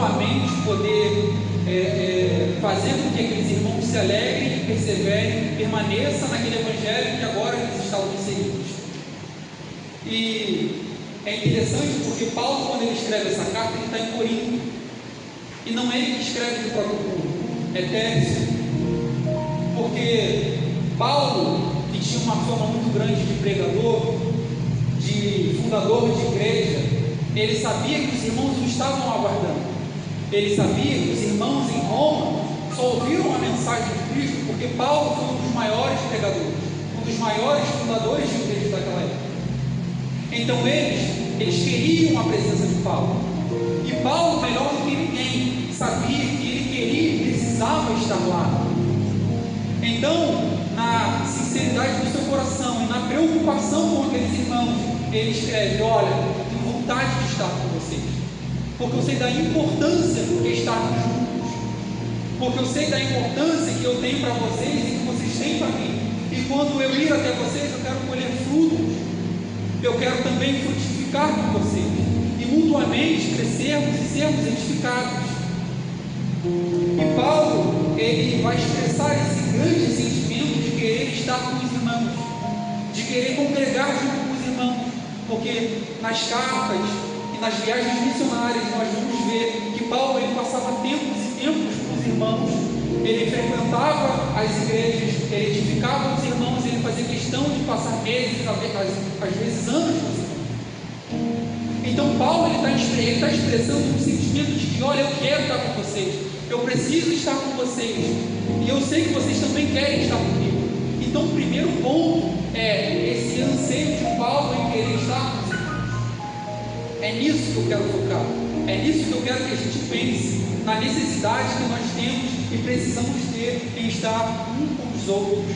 mutuamente poder fazer com que aqueles irmãos se alegrem, perseverem, permaneçam naquele evangelho que agora eles estavam inseridos. E é interessante porque Paulo, quando ele escreve essa carta, ele está em Corinto, e não é ele que escreve do próprio punho, é Tércio, porque Paulo, que tinha uma fama muito grande de pregador, de fundador de igreja, ele sabia que os irmãos o estavam aguardando. Ele sabia que os irmãos em Roma só ouviram a mensagem de Cristo porque Paulo foi um dos maiores pregadores, um dos maiores fundadores de igreja daquela época. Então eles queriam a presença de Paulo. E Paulo, melhor do que ninguém, sabia que ele queria e precisava estar lá. Então, na sinceridade do seu coração e na preocupação com aqueles irmãos, ele escreve: olha, tenho vontade de estar com vocês, porque eu sei da importância de estarmos juntos, porque eu sei da importância que eu tenho para vocês e que vocês têm para mim. E quando eu ir até vocês, eu quero colher frutos, eu quero também frutificar com vocês, e mutuamente crescermos e sermos edificados. E Paulo, ele vai expressar esse grande sentimento de querer estar com os irmãos, de querer congregar junto com os irmãos, porque nas cartas e nas viagens missionárias nós vamos ver que Paulo, ele passava tempos e tempos com os irmãos, ele frequentava as igrejas, ele edificava os irmãos, ele fazia questão de passar meses, às vezes anos com os irmãos. Então Paulo, ele está expressando um sentimento de que, olha, eu quero estar com vocês, eu preciso estar com vocês, e eu sei que vocês também querem estar comigo. Então o primeiro ponto é esse anseio de Paulo em querer estar com os irmãos. É nisso que eu quero focar, é nisso que eu quero que a gente pense, na necessidade que nós temos e precisamos ter em estar um com os outros.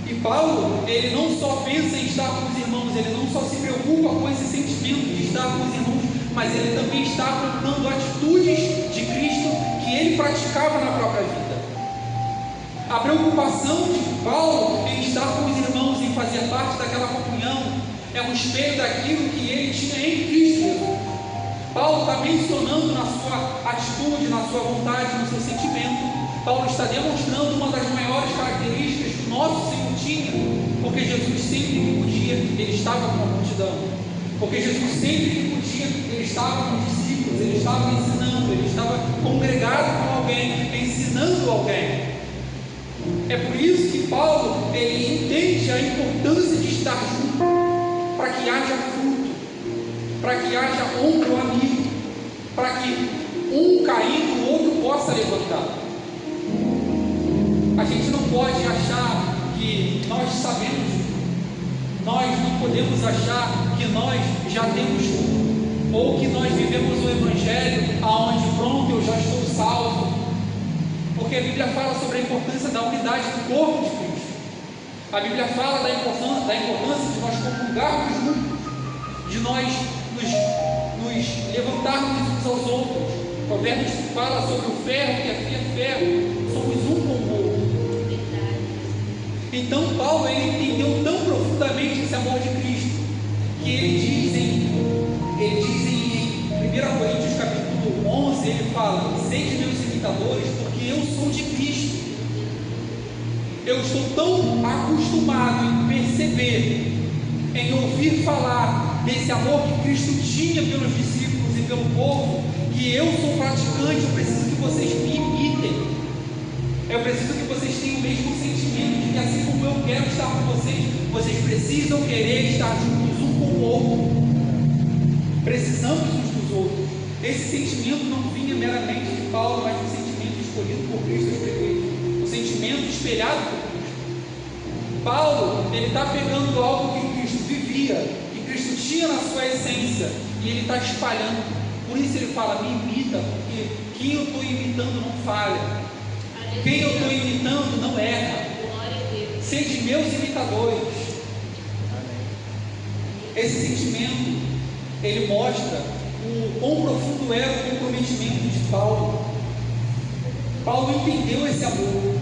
E Paulo, ele não só pensa em estar com os irmãos, ele não só se preocupa com esse sentimento de estar com os irmãos, mas ele também está procurando atitudes de Cristo que ele praticava na própria vida. A preocupação de Paulo em estar com os irmãos, em fazer parte daquela comunhão, é um espelho daquilo que ele tinha em Cristo Jesus. Paulo está mencionando na sua atitude, na sua vontade, no seu sentimento. Paulo está demonstrando uma das maiores características que o nosso Senhor tinha, porque Jesus sempre que podia, ele estava com a multidão, porque Jesus sempre que podia, ele estava com os discípulos, ele estava ensinando, ele estava congregado com alguém, ensinando alguém. É por isso que Paulo, ele entende a importância de estar junto, para que haja fruto, para que haja ombro amigo, para que um caindo, o outro possa levantar. A gente não pode achar que nós sabemos, nós não podemos achar que nós já temos tudo, ou que nós vivemos o Evangelho aonde pronto, eu já estou salvo, porque a Bíblia fala sobre a importância da unidade do corpo de Cristo. A Bíblia fala da importância de nós comungarmos juntos, de nós nos levantarmos uns aos outros. Provérbios fala sobre o ferro que afia ferro, somos um com o outro. Então Paulo, ele entendeu tão profundamente esse amor de Cristo, que ele diz em 1 Coríntios capítulo 11, ele fala: sede meus imitadores, porque eu sou de Cristo. Eu estou tão acostumado em perceber, em ouvir falar desse amor que Cristo tinha pelos discípulos e pelo povo, que eu sou praticante. Eu preciso que vocês me imitem. Eu preciso que vocês tenham o mesmo sentimento de que, assim como eu quero estar com vocês, vocês precisam querer estar juntos um com o outro. Precisamos uns dos outros. Esse sentimento não vinha meramente de Paulo, mas um sentimento escolhido por Cristo escrever, um sentimento espelhado por Cristo. Paulo, ele está pegando algo que Cristo vivia, que Cristo tinha na sua essência, e ele está espalhando. Por isso ele fala: me imita, porque quem eu estou imitando não falha. Quem eu estou imitando não erra. Sede meus imitadores. Esse sentimento, ele mostra o quão profundo era o comprometimento de Paulo. Paulo entendeu esse amor.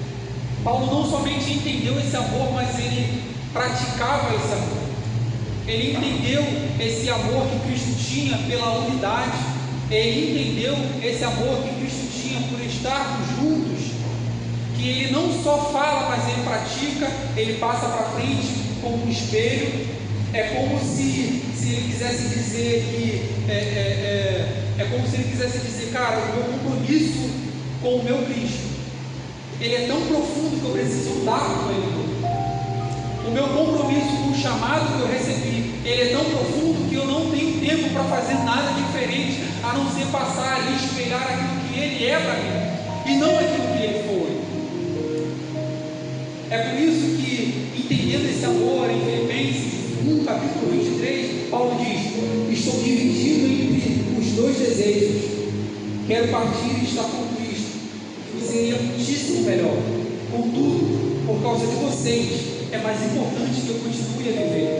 Paulo não somente entendeu esse amor, mas ele praticava esse amor. Ele entendeu esse amor que Cristo tinha pela unidade. ele entendeu esse amor que Cristo tinha por estarmos juntos, que ele não só fala, mas ele pratica, ele passa para frente como um espelho. É como se ele quisesse dizer que é como se ele quisesse dizer, cara, o meu compromisso com o meu Cristo, ele é tão profundo que eu preciso dar com ele. O meu compromisso com o chamado que eu recebi, ele é tão profundo que eu não tenho tempo para fazer nada diferente, a não ser passar e espelhar aquilo que ele é para mim, e não aquilo que ele foi. É por isso que, entendendo esse amor, em Filipenses 1, capítulo 23, Paulo diz: estou dividido entre os dois desejos, quero partir e estar com Cristo, que seria muitíssimo melhor. Contudo, por causa de vocês, é mais importante que eu continue a viver.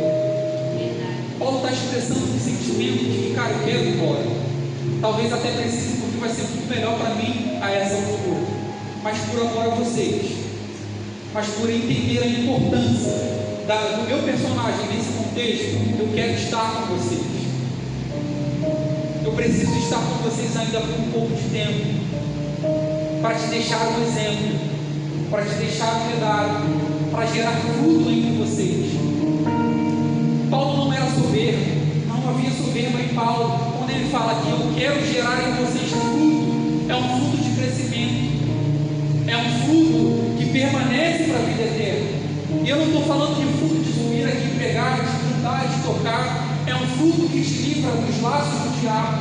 Paulo está expressando um sentimento de que, cara, eu quero ir embora. Talvez até precise, porque vai ser muito melhor para mim a essa altura. Mas por amor a vocês, mas por entender a importância do meu personagem nesse contexto, eu quero estar com vocês. Eu preciso estar com vocês ainda por um pouco de tempo, para te deixar um exemplo, para te deixar um legado, para gerar fruto entre vocês. Paulo não era soberbo, não havia soberba em Paulo. Quando ele fala que eu quero gerar em vocês fruto, é um fruto de crescimento, é um fruto que permanece para a vida eterna. E eu não estou falando de fruto de subir aqui, pregar, de cantar, de tocar. É um fruto que te livra dos laços do diabo,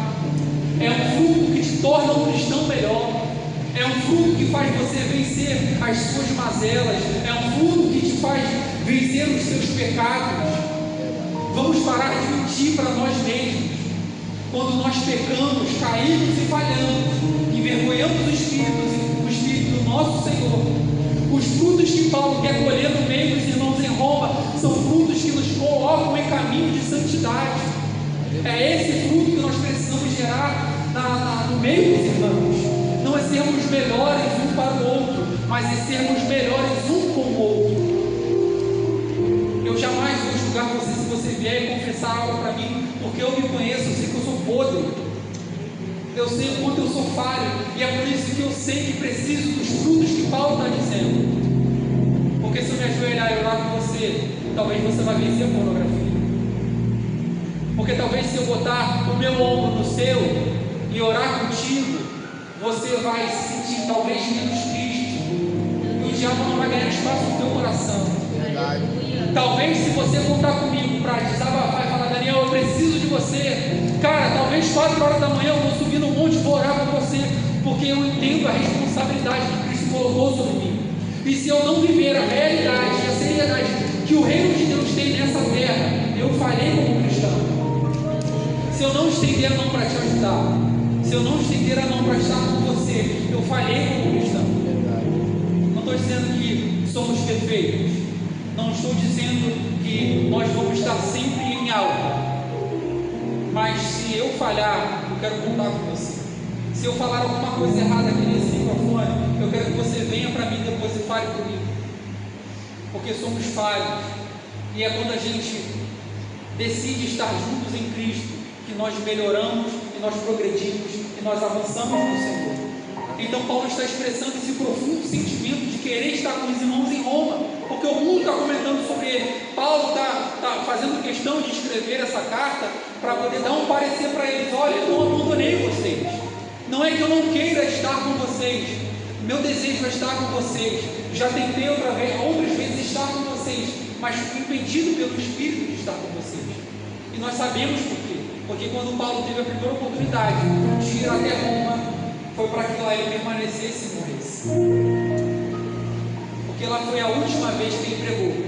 é um fruto que te torna um cristão melhor, é um fruto que faz você vencer as suas mazelas, é um fruto que te faz vencer os seus pecados. Vamos parar de mentir para nós mesmos. Quando nós pecamos, caímos e falhamos, envergonhamos o Espírito do nosso Senhor. Os frutos que Paulo quer colher no meio dos irmãos em Roma são frutos que nos colocam em caminho de santidade. É esse fruto que nós precisamos gerar no meio dos irmãos. Não é sermos melhores um para o outro, mas é sermos melhores um com o outro. Eu jamais vou julgar você se você vier e confessar algo para mim, porque eu me conheço, eu sei que eu sou podre, eu sei o quanto eu sou falho, e é por isso que eu sei que preciso dos frutos que Paulo está dizendo. Porque se eu me ajoelhar e orar com você, talvez você vai vencer a pornografia. Porque talvez se eu botar o meu ombro no seu e orar contigo, você vai se sentir talvez menos triste, e o diabo não vai ganhar espaço no teu coração. Verdade. Talvez se você contar comigo para desabafar e falar, Daniel, eu preciso de você, cara, talvez 4 horas da manhã eu vou subir no monte e vou orar por você, porque eu entendo a responsabilidade que Cristo colocou sobre mim. E se eu não viver a realidade e a seriedade que o reino de Deus tem nessa terra, eu falhei como cristão. Se eu não estender a mão para te ajudar, se eu não estender a mão para estar com você, eu falhei como cristão. Não estou dizendo que somos perfeitos, não estou dizendo que nós vamos estar sempre em alta, mas se eu falhar, eu quero contar com você. Se eu falar alguma coisa errada aqui nesse microfone, eu quero que você venha para mim depois e fale comigo, porque somos falhos, e é quando a gente decide estar juntos em Cristo que nós melhoramos, que nós progredimos, que nós avançamos no Senhor. Então Paulo está expressando esse profundo sentimento de querer estar com os irmãos em Roma, porque o mundo está comentando sobre ele. Paulo está fazendo questão de escrever essa carta para poder dar um parecer para eles: olha, eu não abandonei vocês, não é que eu não queira estar com vocês, meu desejo é estar com vocês, já tentei outras vezes estar com vocês, mas fui impedido pelo Espírito de estar com vocês. E nós sabemos por quê, porque quando Paulo teve a primeira oportunidade de ir até Roma, foi para que lá ele permanecesse e morresse, porque lá foi a última vez que ele pregou,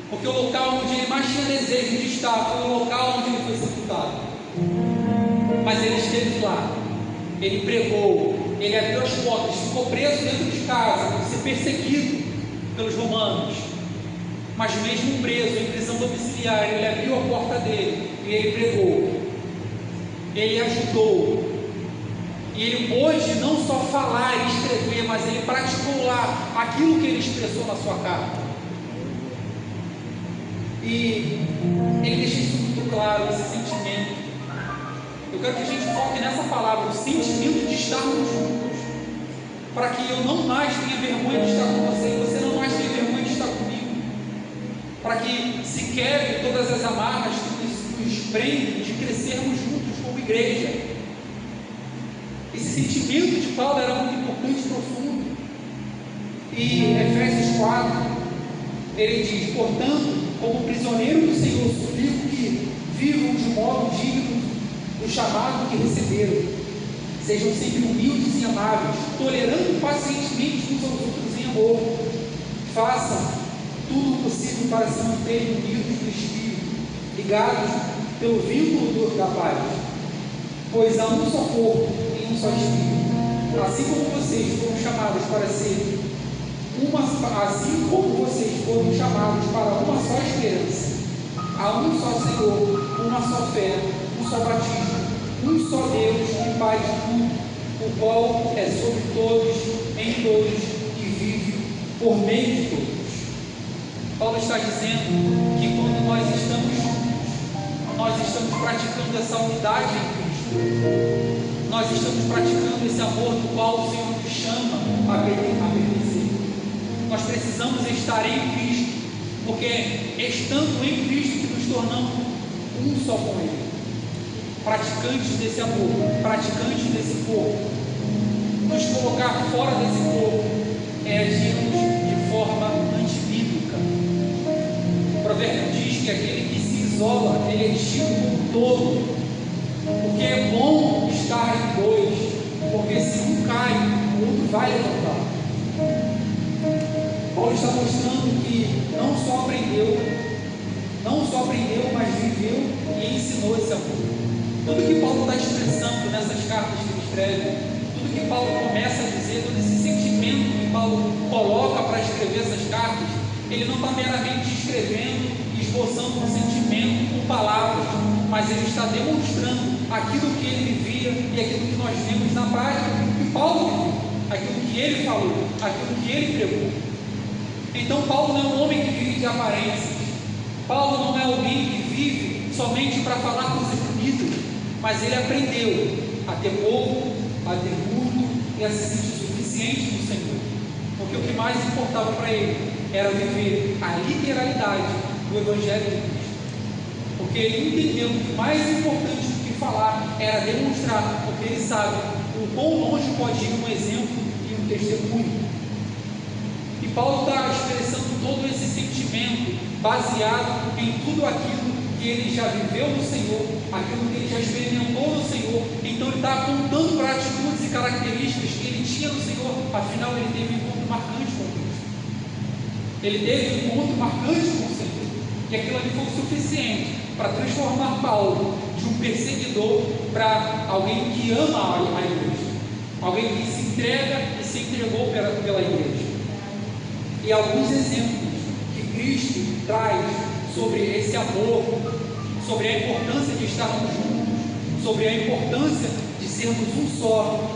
porque o local onde ele mais tinha desejo de estar foi o local onde ele foi sepultado. Mas ele esteve lá, ele pregou, ele abriu as portas, ficou preso dentro de casa, por ser perseguido pelos romanos, mas mesmo preso, em prisão domiciliar, ele abriu a porta dele e ele pregou, ele ajudou, e ele pôde não só falar e escrever, mas ele praticou lá aquilo que ele expressou na sua carta. E ele deixa isso muito claro, esse sentimento. Eu quero que a gente foque nessa palavra, o sentimento de estarmos juntos, para que eu não mais tenha vergonha de estar com você e você não mais tenha vergonha de estar comigo, para que se quebre todas as amarras que nos prendem de crescermos juntos como igreja. Esse sentimento de Paulo era muito importante e profundo. E Efésios 4, ele diz: portanto, como prisioneiro do Senhor, suplico que vivam de modo digno do chamado que receberam. Sejam sempre humildes e amáveis, tolerando pacientemente uns aos outros em amor. Façam tudo o possível para se manterem unidos no Espírito, ligados pelo vínculo da paz. Pois há um só corpo e um só Espírito. Assim como vocês foram chamados para uma só esperança. Há um só Senhor, uma só fé, um só batismo, um só Deus e Pai de tudo, o qual é sobre todos, em todos e vive por meio de todos. Paulo está dizendo que quando nós estamos juntos, nós estamos praticando essa unidade em Cristo. Nós estamos praticando esse amor do qual o Senhor nos chama a pertencer. Nós precisamos estar em Cristo, porque estando em Cristo que nos tornamos um só com Ele. Praticantes desse amor, praticantes desse corpo. Nos colocar fora desse corpo é agirmos de forma antibíblica. O provérbio diz que aquele que se isola, ele é tido como todo, porque é bom estar em dois, porque se um cai, o outro vai levantar. Paulo está mostrando que não só aprendeu, mas viveu e ensinou esse amor. Tudo que Paulo está expressando nessas cartas que ele escreve, tudo que Paulo começa a dizer, todo esse sentimento que Paulo coloca para escrever essas cartas, ele não está meramente escrevendo, esboçando um sentimento com palavras, mas ele está demonstrando aquilo que ele vivia e aquilo que nós vemos na prática, aquilo que Paulo viveu, aquilo que ele falou, aquilo que ele pregou. Então Paulo não é um homem que vive de aparências. Paulo não é alguém que vive somente para falar com os reunidos, mas ele aprendeu a ter pouco, a ter muito e a se sentir suficiente no Senhor, porque o que mais importava para ele era viver a literalidade do Evangelho de Cristo, porque ele entendeu que o mais importante do que falar era demonstrar, porque ele sabe o quão longe pode ir um exemplo e um testemunho. E Paulo está expressando todo esse sentimento baseado em tudo aquilo que ele já viveu no Senhor, aquilo que ele já experimentou no Senhor. Então ele está apontando para atitudes e características que ele tinha no Senhor. Afinal, ele teve um encontro marcante com Cristo. Ele teve um encontro marcante com o Senhor, e aquilo ali foi o suficiente para transformar Paulo de um perseguidor para alguém que ama a igreja, alguém que se entrega e se entregou pela igreja. E alguns exemplos que Cristo traz sobre esse amor, sobre a importância de estarmos juntos, sobre a importância de sermos um só.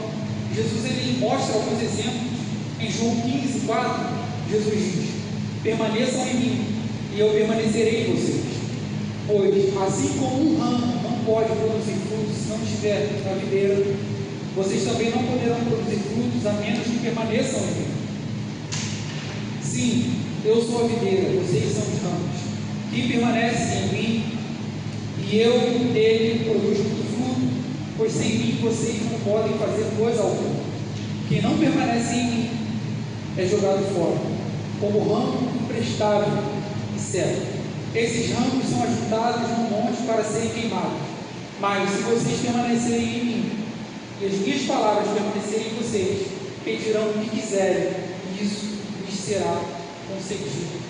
Jesus ele mostra alguns exemplos em João 15:4. Jesus diz: permaneçam em mim e eu permanecerei em vocês, pois assim como um ramo não pode produzir frutos se não estiver na videira, vocês também não poderão produzir frutos a menos que permaneçam em mim. Sim, eu sou a videira, vocês são os ramos. Quem permanece em mim e eu nele produz muito fruto, pois sem mim vocês não podem fazer coisa alguma. Quem não permanece em mim é jogado fora, como ramo imprestável e seco. Esses ramos são ajuntados num monte para serem queimados. Mas se vocês permanecerem em mim e as minhas palavras permanecerem em vocês, pedirão o que quiserem, e isso lhes será concedido.